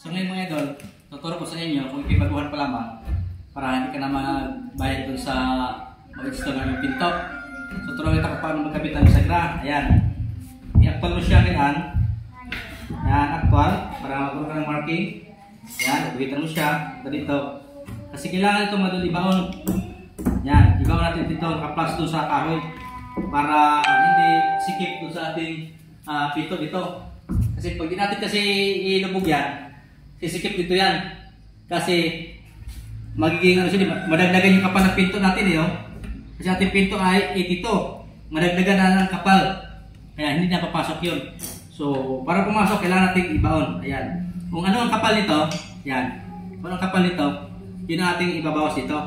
So ngayon mga idol, tuturo ko sa inyo kung ipibaguhan pa lamang para hindi ka na magbayad dun sa mag-install ng pinto. So turuan kita kung paano magkabit ng bisagra. Ayan. I-actual mo siya ganyan. Ayan, actual. Para magkaroon ka ng marking. Ayan, ibitan mo siya. Dito. Kasi kailangan ito madul ibaon. Ayan, ibaon natin dito. Naka-plus doon sa kahoy. Para hindi sikip doon sa ating pinto dito. Kasi pag di natin kasi ilubog yan, sisikip dito yan. Kasi magiging ano siya, madagdagan yung kapal ng pinto natin eh. Oh. Kasi ating pinto ay 82. Madagdagan na ng kapal. Kaya hindi na papasok yun. So, para pumasok, kailangan natin ibaon. Ayan. Kung ano ang kapal nito, yan. Kung ano ang kapal nito, yun ang ating ibabawas dito.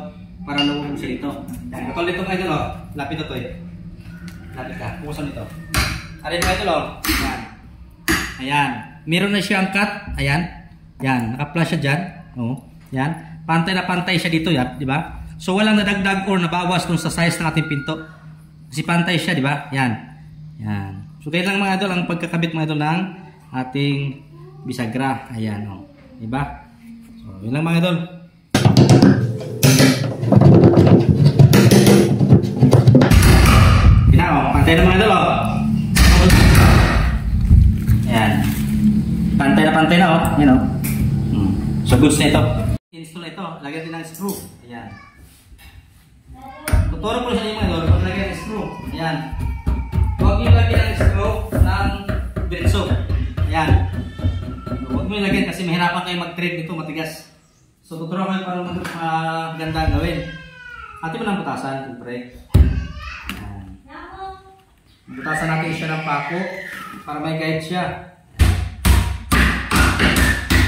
Para lumubog siya dito. Yan. Kapal nito kayo dito. Lapit ito eh. Lapit ka. Pukusan nito. Arin mo ito lo. Yan. Ayan. Meron na siyang cut. Ayan. Yan. Naka-flash siya dyan. Oh. Yan. Pantay na pantay siya dito. Yan. Diba? So, walang nadagdag or nabawas dun sa size ng ating pinto. Kasi pantay siya. Diba? Yan. Yan. So, kaya lang mga idol ang pagkakabit mga idol ng ating bisagra. Ayan. Oh. Diba? So, yun lang mga idol. Yan. Oh. Pantay na mga idol. Oh. Ayan. Pantay na. Oh. Yan. Oh. So, goods na ito. Install ito. Lagyan din ng screw. Ayan. Tuturo ko sa inyo mga idol. Pag lagyan ng screw. Ayan. Huwag nyo lagyan ng screw ng diretso. Ayan. Huwag nyo lagyan kasi mahirapan kayo mag-thread dito. Matigas. So, tuturo ko kayo para maganda gawin. Atin mo ng butasan. Siyempre. Ayan. Butasan natin siya ng pako para may guide siya.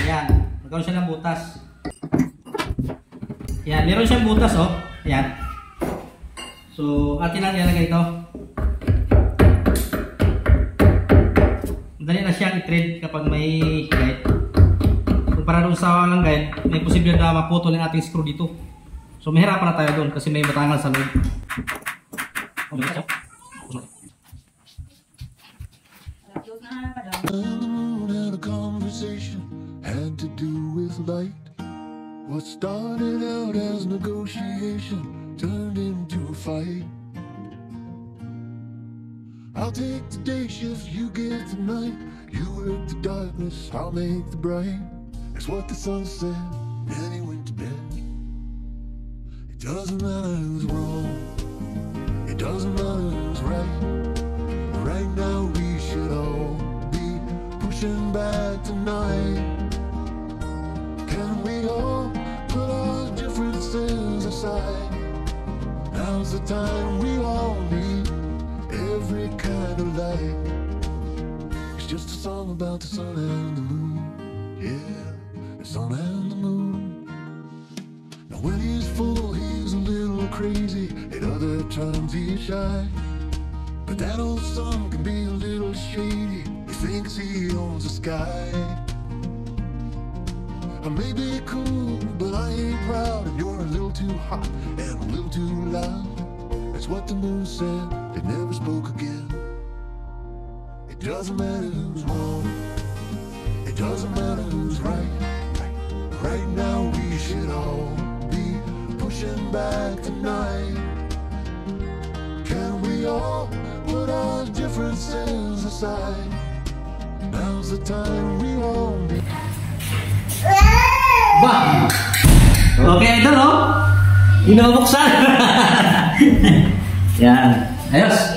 Ayan. Magkaroon siya ng butas. Ayan, meron siyang butas oh. Ayan. So, atin lang ilalagay ito. Madali na siyang i-thread kapag may guide. Kung para doon sa walang guide, may posibilidad na maputol yung ating screw dito. So, mahirapan na tayo doon kasi may batangal sa loob. Had to do with light. What started out as negotiation turned into a fight. I'll take the day shift, you get the night. You work the darkness, I'll make the bright. That's what the sun said, then he went to bed. It doesn't matter who's wrong, it doesn't matter who's right. Right now we should all be pushing back tonight. Can we all put our differences aside? Now's the time we all need every kind of light. It's just a song about the sun and the moon. Yeah, the sun and the moon. Now when he's full, he's a little crazy. At other times he's shy. But that old sun can be a little shady. He thinks he owns the sky. I may be cool, but I ain't proud. And you're a little too hot and a little too loud. That's what the moon said, they never spoke again. It doesn't matter who's wrong, it doesn't matter who's right. Right now we should all be pushing back tonight. Can we all put our differences aside? Now's the time we all need. Bah! Okay, idol, oh. Inubuksan. Yan. Ayos.